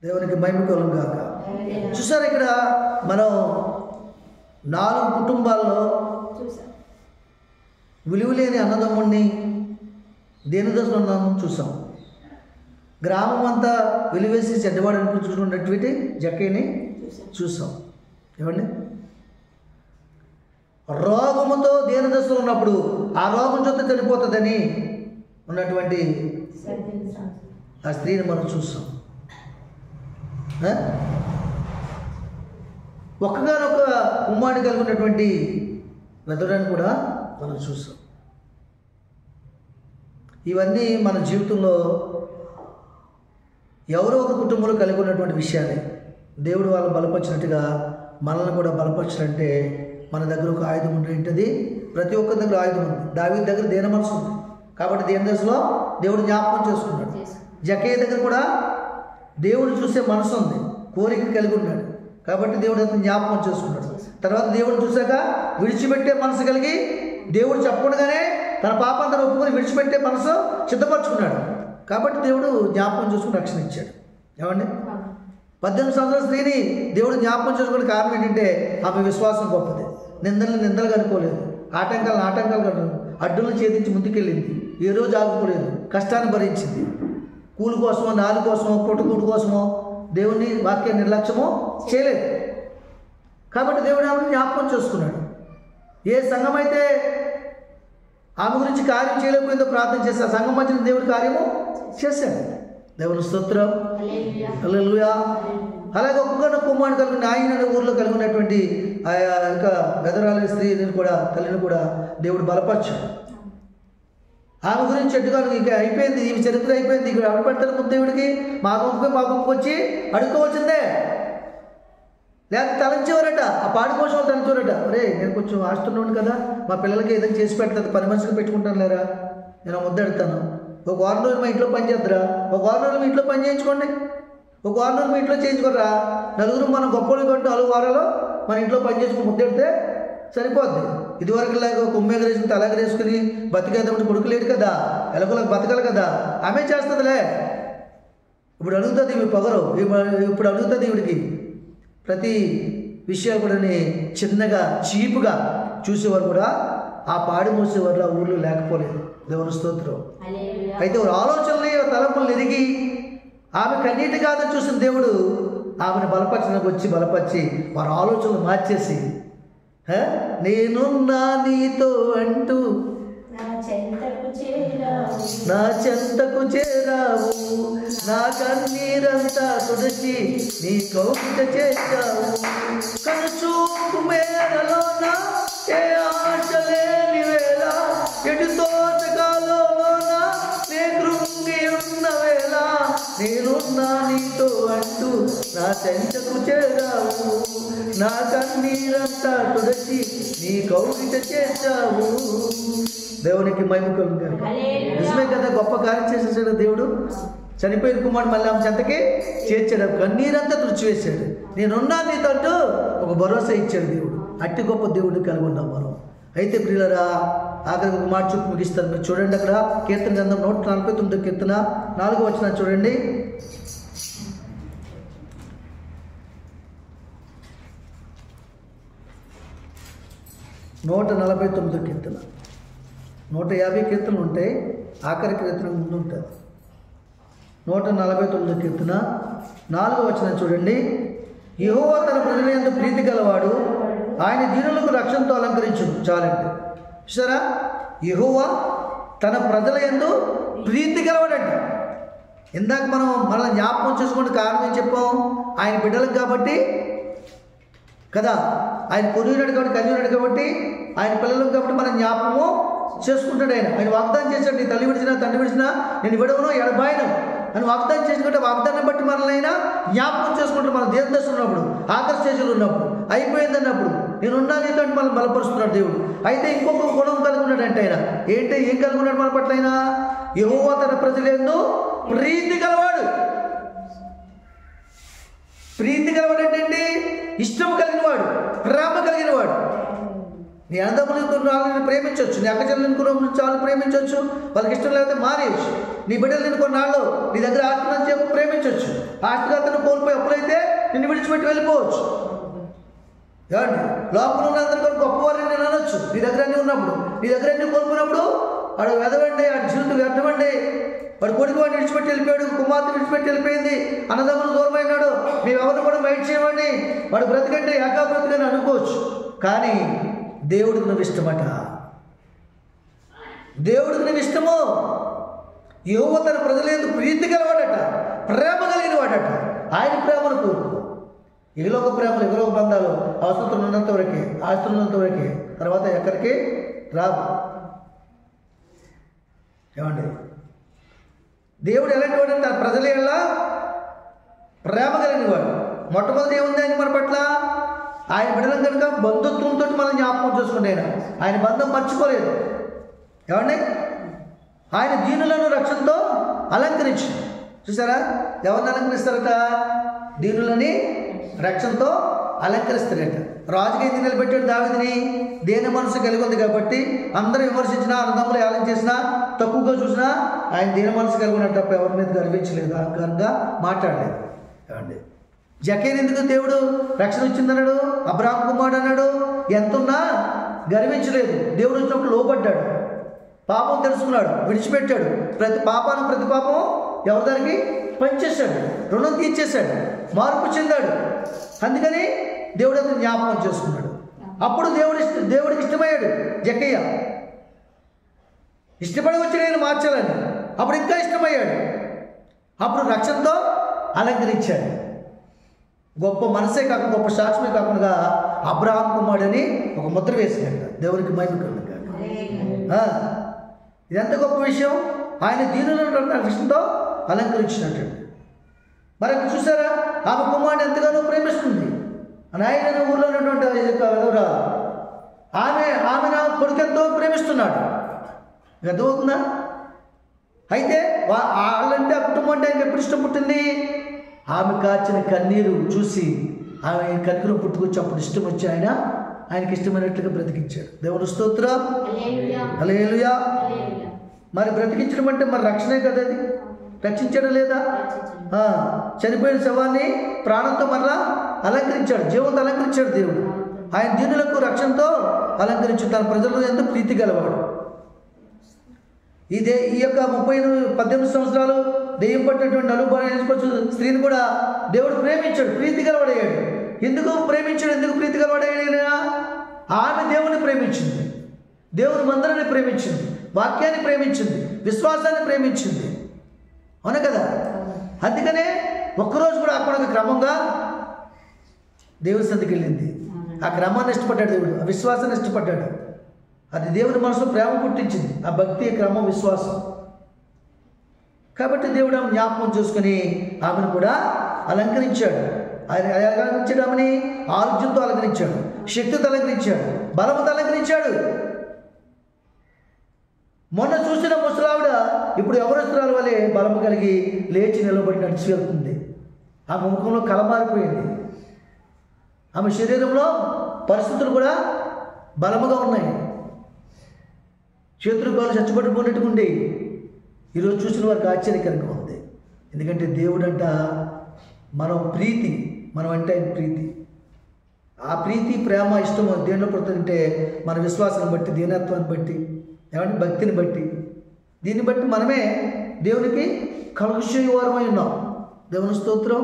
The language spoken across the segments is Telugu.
దేవునికి మహిమ కలుగును గాక. చూసారు ఇక్కడ మనం 4 కుటుంబాల్లో విలువలేని అన్నదమ్ముడిని దేని దశలో ఉన్నాము చూసాం. గ్రామం అంతా వెలివేసి చెడ్డవాడు అనిపించుకున్నటువంటి జక్కయ్యని చూసాం. ఏమండి, రోగముతో దేని దశలో ఉన్నప్పుడు ఆ రోగం చేత చనిపోతుందని ఉన్నటువంటి ఆ స్త్రీని మనం చూసాం. ఒక్కగానొక్క కుమారుడు కలిగినటువంటి వెదడాన్ని కూడా మనం చూసాం. ఇవన్నీ మన జీవితంలో ఎవరో ఒక కుటుంబంలో కలిగి ఉన్నటువంటి విషయాలే. దేవుడు వాళ్ళని బలపరిచినట్టుగా మనల్ని కూడా బలపరిచినట్టే మన దగ్గర ఒక ఆయుధం ఉంటుంది. ప్రతి ఒక్కరి దగ్గర ఆయుధం ఉంది. దావీదు దగ్గర దేన మనసు ఉంది కాబట్టి దేని దశలో దేవుడు జ్ఞాపకం చేసుకున్నాడు. జక్కయ్య దగ్గర కూడా దేవుడు చూసే మనసు ఉంది, కోరిక కలిగి ఉన్నాడు కాబట్టి దేవుడు అతను జ్ఞాపకం చేసుకున్నాడు. తర్వాత దేవుడు చూశాక విడిచిపెట్టే మనసు కలిగి దేవుడు చెప్పకుండానే తన పాపాన్ని తను ఒప్పుకొని విడిచిపెట్టే మనసు సిద్ధపరచుకున్నాడు కాబట్టి దేవుడు జ్ఞాపకం చేసుకుని రక్షణ ఇచ్చాడు. ఏమండి, 18 సంవత్సరాల స్త్రీని దేవుడు జ్ఞాపకం చేసుకునే కారణం ఏంటంటే ఆమె విశ్వాసం గొప్పది. నిందలు కనుకోలేదు, ఆటంకాలు కనుకోలేదు, అడ్డులను ఛేదించి ముందుకెళ్ళింది, ఏ రోజు ఆగుకోలేదు, కష్టాన్ని భరించింది. కూలి కోసమో, నాలు కోసమో, పుట్టుకూడు కోసమో దేవుని వాక్య నిర్లక్ష్యమో చేయలేదు కాబట్టి దేవుడు ఆమెను జ్ఞాపకం చేసుకున్నాడు. ఏ సంఘం అయితే ఆమె గురించి కార్యం చేయలేకపోయిందో ప్రార్థన చేస్తే ఆ సంఘం మధ్యన దేవుడి కార్యము చేశాడు. దేవుని స్తోత్రం, హల్లెలూయా. అలాగే ఒక్కొక్క కుమారుడు కలిగిన ఆయన ఊర్లో కలిగినటువంటి ఆ యొక్క గదరాల స్త్రీని కూడా తల్లిని కూడా దేవుడు బలపరిచాడు. ఆమె గురించి చెట్టుగా ఇంకా అయిపోయింది, ఈ చరిత్ర అయిపోయింది. ఇక్కడ ఎవరు పెడతారు ముందు దేవుడికి? మా గుంపుకి వచ్చి అడుక్కోవచ్చిందే, లేకపోతే తలంచేవారట. ఆ పాడి కోసం వాళ్ళు తలంచేవారట. అరే నేను కొంచెం ఆస్తున్నాను కదా, మా పిల్లలకి ఏదైనా చేసి పెడతాను, 10 మనుషులు పెట్టుకుంటాను లేరా, నేను ముద్దెడతాను. ఒక వారం రోజులు మా ఇంట్లో పని చేద్దరా, ఒక వారం రోజులు మీ ఇంట్లో పని చేయించుకోండి, ఒక వారం రోజులు మీ ఇంట్లో చేయించుకోరా. నలుగురు మనం గొప్పలు కంటూ 4 వారాలు మన ఇంట్లో పని చేసుకుని ముద్దెడితే సరిపోద్ది. ఇదివరకు లాగా కొమ్మెగరేసుకుని తలగరేసుకుని బతికేద్దామని కొడుకులేడు కదా, ఎలాగోలాగా బతకాలి కదా. ఆమె చేస్తుందిలే. ఇప్పుడు అడుగుతుంది ఇవి పొగరు, ఇప్పుడు అడుగుతుంది ఇవిడికి ప్రతి విషయాలు కూడా చిన్నగా చీపుగా చూసేవారు కూడా ఆ పాడి మోసేవారు ఆ ఊళ్ళో లేకపోలేదు. దేవుని స్తోత్రం. అయితే వారి ఆలోచనలు తలంపులు ఎదిగి ఆమె కన్నీటి కాదని చూసిన దేవుడు ఆమెను బలపరిచి వారి ఆలోచనలు మార్చేసి నేనున్నా నీతో అంటూ నా చెంతకు చేరావు, నా కన్నీరంతా తుడిచి నీ కౌగిట చేశావు. కనుచూపు మేరలోన ఏ ఆశ లేని వేళ, ఎటు తోటకాలలోన నే కృంగి ఉన్న వేళ, నేనున్నా నీతో అంటూ నా చెంతకు చేరావు, నా కన్నీరంతా తుడిచి నీ కౌగిట చేశావు. దేవునికి మహిమ కలుగును. నిజమే కదా, గొప్ప కార్యం చేసేసాడు దేవుడు. చనిపోయిన కుమారుడు మళ్ళీ ఆమె చెంతకి చేర్చాడు, కన్నీరంతా తుడిచివేశాడు. నేనున్నా నీతో అంటూ ఒక భరోసా ఇచ్చాడు దేవుడు. అట్టి గొప్ప దేవుడిని కలిగి ఉన్నాం మనం. అయితే ప్రియులరా, ఆఖరికి ఒక మాట చూపు ముగిస్తాను. మీరు చూడండి, అక్కడ కీర్తన గ్రంథం 149 కీర్తన 4వ వచనం చూడండి. కీర్తన 150 కీర్తనలు ఉంటాయి, ఆఖరి కీర్తన ముందు ఉంటుంది. 149 కీర్తన 4వ వచనం చూడండి. యెహోవా తన ప్రజల యందు ప్రీతి గలవాడు, ఆయన దీనులకు రక్షణతో అలంకరించును. చాలండి, చూసారా, యెహోవా తన ప్రజల యందు ప్రీతి గలవాడంట. ఇందాక మనం మనల్ని జ్ఞాపకం చేసుకుంటే కారణం ఏం చెప్పాం? ఆయన బిడ్డలకు కాబట్టి కదా, ఆయన కొనున్నాడు కాబట్టి, కలిగినాడు కాబట్టి, ఆయన పిల్లలకు కాబట్టి మనం జ్ఞాపకము చేసుకుంటాడు. ఆయన వాగ్దానం చేశాడు, నీ తల్లి విడిచినా తండ్రి విడిచినా నేను విడవను ఎడబాయను అని వాగ్దానం చేసుకుంటే, వాగ్దానం బట్టి మనల్ని జ్ఞాపకం చేసుకుంటాడు. మనం దేని దశ ఉన్నప్పుడు, ఆఖరి స్టేజ్లో ఉన్నప్పుడు, అయిపోయిందన్నప్పుడు నేనున్నా నీతో అంటే మనం బలపరుస్తున్నాడు దేవుడు. అయితే ఇంకొక గుణం కలిగి ఉన్నాడంటే ఆయన ఏం కలిగి ఉన్నాడు మన పట్ల? ఆయన యెహోవా తన ప్రజలందు ప్రీతి గలవాడు. ప్రీతి గలవాడు ఏంటండి? ఇష్టం కలిగిన వాడు, ప్రేమ కలిగిన వాడు. నీ అన్నదమ్ములు కొన్నాళ్ళని ప్రేమించవచ్చు, నీ అక్కచెల్లెలను కొన్నాళ్ళు ప్రేమించవచ్చు, వాళ్ళకి ఇష్టం లేకపోతే మానేయచ్చు. నీ బిడ్డలు నేను కొన్నాళ్ళు నీ దగ్గర ఆస్తిని చెప్పి ప్రేమించవచ్చు. ఆస్తిగతను కోల్పోయి అప్పులైతే నిన్ను విడిచిపెట్టి వెళ్ళిపోవచ్చు. ఏమండి, లోపల ఉన్నందరూ కూడా గొప్పవారిని నేను అనొచ్చు. నీ దగ్గర అన్నీ ఉన్నప్పుడు, నీ దగ్గర అన్నీ కోల్పోయినప్పుడు వాడు వెదవండి, వాడి జీవితం వ్యర్థమండి, వాడు కొడుకు వాడిని విడిచిపెట్టి వెళ్ళిపోయాడు, కుమార్తె విడిచిపెట్టి వెళ్ళిపోయింది, అన్నదమ్ములు దూరమైనాడు, మేము ఎవరిని కూడా మైట్ చేయమండి, వాడు బ్రతికంటే ఏకాబ్రతికని అనుకోవచ్చు. కానీ దేవుడికి నువ్వు ఇష్టమట. దేవుడికి నువ్వు ఇష్టము. యెహోవా తన ప్రజలందు ప్రీతి గలవాడట, ప్రేమ కలిగిన వాడట. ఆయన ప్రేమను కోరుకో. ఇగలోక ప్రేమలు, ఇగలోక బంధాలు అవసరం ఉన్నంత వరకే, ఆస్తులు ఉన్నంత వరకే, తర్వాత ఎక్కడికి రావు. ఏమండి, దేవుడు ఎలాంటి వాడు అంటే ప్రజల ఎలా ప్రేమ కలిగిన వాడు. మొట్టమొదటి ఏముంది ఆయన మన పట్ల? ఆయన బిడ్డలం కనుక బంధుత్వంతో మనం జ్ఞాపకం చేసుకుంటే ఆయన బంధం మర్చిపోలేదు. ఏమండి, ఆయన దీనులను రక్షణతో అలంకరించి, చూసారా ఎవరిని అలంకరిస్తారట? దీనులని రక్షణతో అలంకరిస్తారట. రాజుగా ఎందుకు నిలబెట్టాడు దావీదుని? దేని మనసు కలిగి ఉంది కాబట్టి అందరూ విమర్శించినా, అన్నదమ్ములు ఏలం చేసినా, తక్కువగా చూసినా ఆయన దేని మనసు కలిగి ఉన్నట్టు తప్ప ఎవరి మీద గర్వించలేదు, అహంకారంగా మాట్లాడలేదు. ఏమండి, జకేని ఎందుకు దేవుడు రక్షణ ఇచ్చిందన్నాడు? అబ్రాహాము కుమారుడు అన్నాడు. ఎంతున్నా గర్వించలేదు. దేవుడు వచ్చినప్పుడు లోపడ్డాడు, పాపం తెలుసుకున్నాడు, విడిచిపెట్టాడు. ప్రతి పాపం ఎవరి దానికి పనిచేశాడు, రుణం తీర్చేశాడు, మార్పు చెందాడు. అందుకని దేవుడు అతను జ్ఞాపకం చేసుకున్నాడు. అప్పుడు దేవుడికి ఇష్టమయ్యాడు జక్కయ్య. ఇష్టపడి వచ్చి నేను మార్చాలని అప్పుడు ఇంకా ఇష్టమయ్యాడు. అప్పుడు రక్షణతో అలంకరించాడు. గొప్ప మనసే కాకుండా, గొప్ప సాక్ష్యమే కాకుండా అబ్రాహాము కుమారుడని ఒక ముద్ర వేసినట్టు. దేవునికి మహిమ కలుగుగాక. ఇదంత గొప్ప విషయం. ఆయన దీనులను రక్షణతో అలంకరించినట్టు. మరి చూసారా, ఆమె కుమారుని ఎంతగానో ప్రేమిస్తుంది. నాయన ఊళ్ళో ఉన్నటువంటి విధవరాలు ఆమె నా కొడుకు ఎంతో ప్రేమిస్తున్నాడు. అర్థమవుతుందా? అయితే వాళ్ళంటే ఆ కుటుంబం అంటే ఆయనకి ఎప్పుడు ఇష్టం పుట్టింది? ఆమె కాచిన కన్నీరు చూసి ఆమె కన్నీరు పుట్టుకొచ్చి అప్పుడు ఇష్టం వచ్చి ఆయనకి ఇష్టమైనట్లుగా బ్రతికించాడు. దేవుని స్తోత్రం, హల్లెలూయా. మరి బ్రతికించడం అంటే మరి రక్షణే కదా, అది రక్షించడం లేదా? చనిపోయిన శవాన్ని ప్రాణంతో మరలా అలంకరించాడు, జీవంతో అలంకరించాడు దేవుడు. ఆయన దీనులకు రక్షణతో అలంకరించి తన ప్రజల్లో ఎంతో ప్రీతి గలవాడు. ఈ యొక్క 18 సంవత్సరాలు దెయ్యం పట్టినటువంటి నలుగురు స్త్రీని కూడా దేవుడు ప్రేమించాడు, ప్రీతి గలవాడయ్యాడు. ఎందుకు ప్రేమించాడు? ఎందుకు ప్రీతి గలవాడయ్యాడు? ఆమె దేవుని ప్రేమించింది, దేవుని మందిరాన్ని ప్రేమించింది, వాక్యాన్ని ప్రేమించింది, విశ్వాసాన్ని ప్రేమించింది. అవును కదా? అందుకనే ఒక్కరోజు కూడా అక్కడ క్రమంగా దేవుని సన్నిధికి వెళ్ళింది. ఆ క్రమాన్ని ఇష్టపడ్డాడు దేవుడు, ఆ విశ్వాసాన్ని ఇష్టపడ్డాడు. అది దేవుని మనసులో ప్రేమ పుట్టించింది, ఆ భక్తి, క్రమం, విశ్వాసం. కాబట్టి దేవుడు ఆమె జ్ఞాపకం చేసుకుని ఆమెను కూడా అలంకరించాడు. ఆయన అలంకరించాడు, ఆమెని ఆరోగ్యంతో అలంకరించాడు, శక్తితో అలంకరించాడు, బలముతో అలంకరించాడు. మొన్న చూసిన ముసలావిడ ఇప్పుడు యవనస్తురాలు వలె బలము కలిగి లేచి నిలబడి నడిచి వెళ్తుంది. ఆమె ముఖంలో కలమారిపోయింది. ఆమె శరీరంలో పరిస్థితులు కూడా బలముగా ఉన్నాయి. చేతులు కాళ్ళు చచ్చిపట్టుకున్నట్టుగా ఉండి ఈరోజు చూసిన వారికి ఆశ్చర్యకరంగా ఉంది. ఎందుకంటే దేవుడంట మనం అంటే ఆయన ప్రీతి. ఆ ప్రీతి, ప్రేమ, ఇష్టం దేనిలో పడుతుందంటే మన విశ్వాసాన్ని బట్టి, దీనత్వాన్ని బట్టి, ఏమంటే భక్తిని బట్టి, దీన్ని బట్టి మనమే దేవునికి కలుగుచేయవారమై ఉన్నాం. దేవుని స్తోత్రం.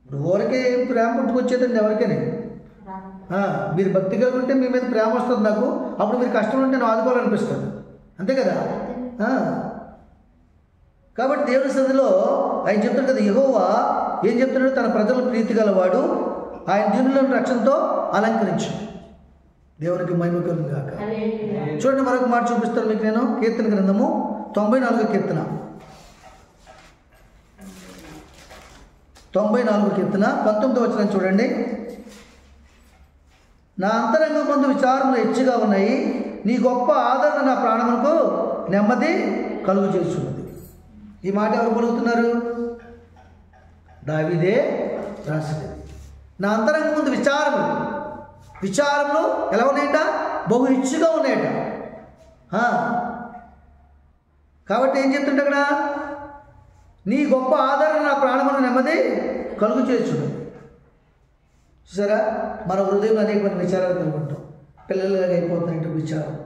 ఇప్పుడు ఊరికే ప్రేమ పుట్టుకొచ్చేదండి ఎవరికైనా. మీరు భక్తి కలిగి ఉంటే మీ మీద ప్రేమ వస్తుంది నాకు, అప్పుడు మీరు కష్టం ఉంటే నేను ఆదుకోవాలనిపిస్తుంది, అంతే కదా. కాబట్టి దేవుని సన్నిధిలో ఆయన చెప్తాడు కదా, యెహోవా ఏం చెప్తున్నాడు? తన ప్రజలు ప్రీతి గలవాడు, ఆయన దీనులను రక్షణతో అలంకరించు. దేవునికి మహిమ కలుగుగాక. చూడండి, మరొక మాట చూపిస్తాను మీకు నేను. కీర్తన గ్రంథము 94 కీర్తన, 94 కీర్తన 19వ వచనం చూడండి. నా అంతరంగం ముందు విచారములు హెచ్చుగా ఉన్నాయి, నీ గొప్ప ఆదరణ నా ప్రాణములకు నెమ్మది కలుగు చేస్తున్నది. ఈ మాట ఎవరు పలుకుతున్నారు? దావీదే రాసినది. నా అంతరంగం ముందు విచారములు, విచారములు ఎలా ఉన్నాయట? బహు ఇచ్చుగా ఉన్నాయట. కాబట్టి ఏం చెప్తుంటే అక్కడ, నీ గొప్ప ఆదరణ నా ప్రాణమును నెమ్మది కలుగు చేయుచును. చూసారా, మన హృదయంలో అనేకమైన విచారాలు కలుగుంటాం. పిల్లలుగా అయిపోతున్నట్టు విచారం,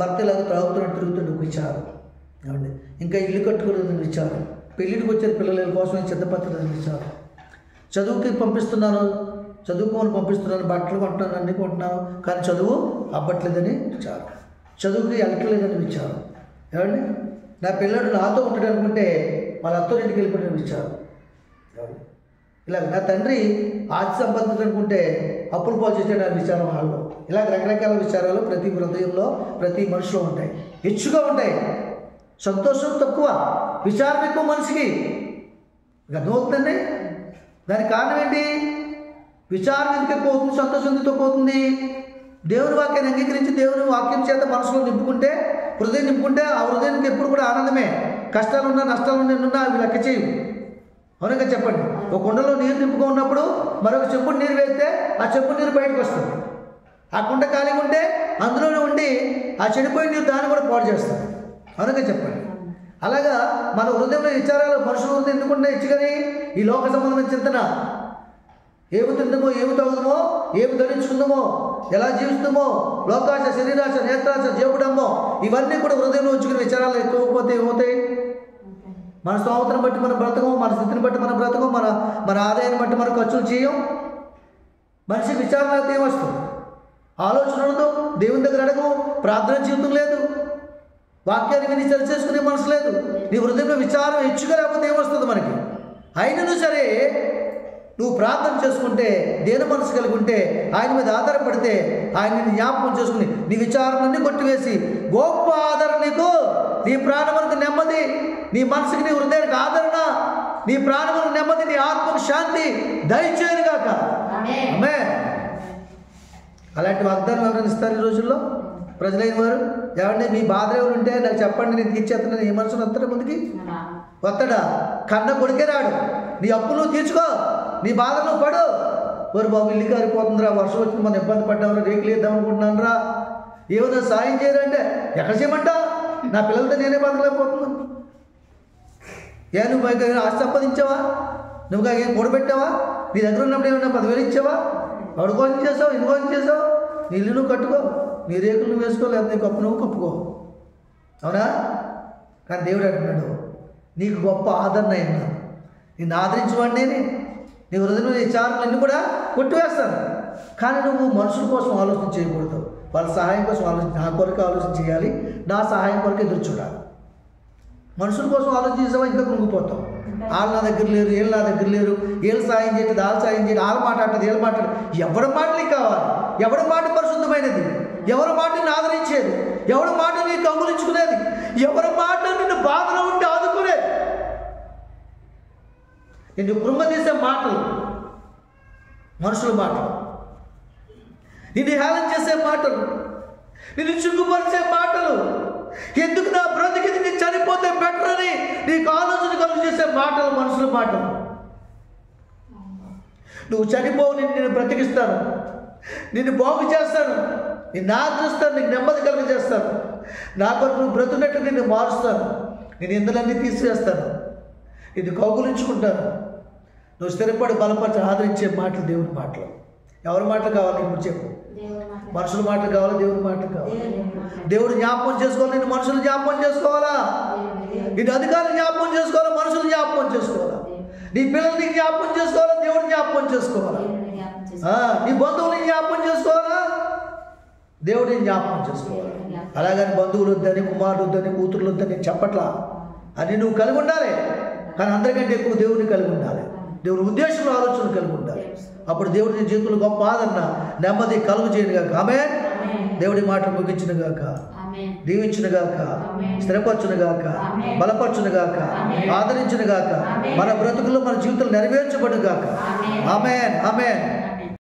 భర్తలాగా త్రాగుతున్నట్టు తిరుగుతున్న విచారం, ఏమండి, ఇంకా ఇల్లు కట్టుకునే విచారం, పెళ్ళికి వచ్చే పిల్లల కోసం సిద్ధపడుతున్న విచారం, చదువుకి పంపిస్తున్నాను, చదువుకోని పంపిస్తున్నాను, బట్టలు కొంటున్నాను, అన్నీ కొంటున్నాను, కానీ చదువు అవ్వట్లేదని విచారం, చదువుకి వెళ్ళట్లేదని విచారం, ఏమండి, నా పిల్లడు నాతో ఉంటాడు అనుకుంటే వాళ్ళ అత్తోరింటికి వెళ్ళిపోయిన విచారం, ఇలా నా తండ్రి ఆస్తి సంపాదించడం అనుకుంటే అప్పులు పాలు చేసే నా విచారం వాళ్ళు. ఇలా రకరకాల విచారాలు ప్రతి హృదయంలో ప్రతి మనిషిలో ఉంటాయి. హెచ్చుగా ఉంటాయి. సంతోషం తక్కువ, విచారం ఎక్కువ మనిషికి. అర్థమవుతుందండి? దానికి కారణం ఏంటి? విచారం ఎందుకు ఎక్కువ అవుతుంది, సంతోషం ఎందుకు తక్కువ అవుతుంది? దేవుని వాక్యాన్ని అంగీకరించి దేవుని వాక్యం చేత మనసులో నింపుకుంటే, హృదయం నింపుకుంటే ఆ హృదయానికి ఎప్పుడు కూడా ఆనందమే. కష్టాలు ఉన్నా నష్టాలు ఉన్నా అవి లెక్క చేయవు. అవునగా చెప్పండి. ఒక కుండలో నీరు నింపుకో ఉన్నప్పుడు మరొక చెంపుడు నీరు వేస్తే ఆ చెంపుడు నీరు బయటకు వస్తుంది. ఆ కుండ ఖాళీగా ఉంటే అందులోనే ఉండి ఆ చెడిపోయిన నీరు దాన్ని కూడా పాడు చేస్తుంది. అవునగా చెప్పండి. అలాగా మన హృదయంలో విచారాలు మనుషుల హృదయం ఎందుకుంటే ఇచ్చుకొని ఈ లోక సంబంధమైన చింతన, ఏమి తిందామో, ఏమి తాగుదామో, ఏమి ధరించుకుందామో, ఎలా జీవిస్తామో, లోకాశ, శరీరాశ, నేత్రాశ, జీవుడమ్మో, ఇవన్నీ కూడా హృదయంలో ఉంచుకునే విచారాలు ఎక్కువకపోతే ఏమవుతాయి? మన స్తోమతను బట్టి మనం బ్రతకం, మన స్థితిని బట్టి మనం బ్రతకం, మన ఆదాయాన్ని బట్టి మనం ఖర్చులు చేయం. మనిషి విచారణ అయితే ఏమొస్తుంది? ఆలోచన ఉండదు, దేవుని దగ్గర అడగవు, ప్రార్థన జీవితం లేదు, వాక్యాన్ని విని సరి చేసుకునే మనసు లేదు. నీ హృదయంలో విచారం హెచ్చుగా లేకపోతే ఏమొస్తుంది మనకి? అయినను సరే నువ్వు ప్రార్థన చేసుకుంటే, దేని మనసు కలిగి ఉంటే, ఆయన మీద ఆధారపడితే, ఆయన్ని జ్ఞాపకం చేసుకుని నీ విచారాలన్నీ కొట్టివేసి గొప్ప ఆదరణ నీకు, నీ ప్రాణములకు నెమ్మది, నీ మనసుకి నీ హృదయానికి ఆదరణ, నీ ప్రాణములకు నెమ్మది, నీ ఆత్మకు శాంతి దయచేయనుగాక. ఆమేన్. అలాంటి వాగ్దానం ఎవరైనా ఇస్తారు ఈ రోజుల్లో? ప్రజలైన వారు ఏమంటే మీ బాధలు ఎవరు ఉంటే నాకు చెప్పండి, నేను తీర్చేస్తున్నాను. ఏ మనసును వస్తాడా ముందుకి? వస్తాడా? కన్న కొడుకే రాడు. నీ అప్పు నువ్వు తీర్చుకో, నీ బాధలు నువ్వు పడు. ఓరు బాబు ఇల్లు కారిపోతుందిరా, వర్షం వచ్చి మనం ఇబ్బంది పడ్డామరా, రేకులు వేద్దాం అనుకుంటున్నాను రా, ఏమైనా సాయం చేయరంటే ఎక్కడ చేయమంటావు? నా పిల్లలతో నేనే బతకలేకపోతున్నాను. నువ్వు ఆస్తి సంపాదించావా? నువ్వు ఏం కూడబెట్టావా? నీ దగ్గర ఉన్నప్పుడు ఏమన్నా 10,000 ఇచ్చావా? ఎవడు కోసం చేసావు, ఎన్ని కోసం చేసావు? నీ ఇల్లు నువ్వు కట్టుకో, నీ రేకులు నువ్వు వేసుకో, లేకపోతే కప్పు నువ్వు కప్పుకో. అవునా? కానీ దేవుడు అంటున్నాడు, నీకు గొప్ప ఆదరణ అయినా, నిన్ను ఆదరించవాడిని నేనే, నీ హృదయంలో నీ విచారాలన్నీ కూడా కొట్టివేస్తాను. కానీ నువ్వు మనుషుల కోసం ఆలోచన చేయకూడదు, వాళ్ళ సహాయం కోసం ఆలోచన, నా కొరకు ఆలోచన చేయాలి, నా సహాయం కొరకు ఎదురు చూడాలి. మనుషుల కోసం ఆలోచన చేసావా ఇంకా కృంగిపోతాం. వాళ్ళు నా దగ్గర లేరు, వీళ్ళు నా దగ్గర లేరు, వీళ్ళు సాయం చేయట్లేదు, వాళ్ళు సాయం చేయాలి, వాళ్ళ మాట్లాడలేదు, వీళ్ళ మాట్లాడదు. ఎవరి మాట నీకు కావాలి? ఎవరి మాట పరిశుద్ధమైనది? ఎవరి మాట నిన్ను ఆదరించేది? ఎవరి మాట నీకు కౌగులించుకునేది? ఎవరి మాట నిన్ను బాధలో ఉంటే ఆదుకునేది? నిన్ను కృంగదీసే మాటలు మనుషుల మాటలు, నిన్ను హేళన చేసే మాటలు, నిన్ను చుగ్గుపరిచే మాటలు, ఎందుకు నా బ్రతికి నేను చనిపోతే బెటర్ అని నీకు ఆలోచన కలుగు చేసే మాటలు మనుషుల మాటలు. నువ్వు చనిపోవు, నేను బ్రతికిస్తాను, నిన్ను బాగు చేస్తాను, నిన్ను ఆదరిస్తాను, నీకు నెమ్మది కలుగు చేస్తాను, నా కొరకు నువ్వు బ్రతున్నట్టు నిన్ను మారుస్తాను, నేను ఇందులన్నీ తీసివేస్తాను, నిన్ను కౌగులించుకుంటాను. నువ్వు స్థిరపడి బలపరిచి ఆదరించే మాటలు దేవుని మాటలు. ఎవరి మాటలు కావాలి ఇప్పుడు చెప్పు? మనుషుల మాటలు కావాలా, దేవుని మాటలు కావాలి? దేవుడు జ్ఞాపకం చేసుకోవాలి, నేను మనుషులు జ్ఞాపకం చేసుకోవాలా? నేను అధికారులు జ్ఞాపకం చేసుకోవాలా, మనుషులు జ్ఞాపకం చేసుకోవాలా? నీ పిల్లల్ని జ్ఞాపకం చేసుకోవాలా, దేవుడు జ్ఞాపకం చేసుకోవాలా? నీ బంధువుల్ని జ్ఞాపకం చేసుకోవాలా, దేవుడిని జ్ఞాపకం చేసుకోవాలి. అలాగని బంధువులు వద్దని, కుమారుడు వద్దని, కూతురులు వద్దని చెప్పట్లా. అది నువ్వు కలిగి ఉండాలి, కానీ అందరికంటే ఎక్కువ దేవుడిని కలిగి ఉండాలి, దేవుని ఉద్దేశంలో ఆలోచన కలిగి ఉండాలి. అప్పుడు దేవుడి నీ జీవితంలో గొప్ప ఆదరణ, నెమ్మది కలుగు చేయనుగాక. ఆమేన్. దేవుడి మాట ముగించునుగాక, దీవించునుగాక, స్థిరపరచునుగాక, బలపరచునుగాక, ఆదరించునుగాక, మన బ్రతుకుల్లో మన జీవితాలు నెరవేర్చబడుగాక. ఆమేన్. ఆమేన్.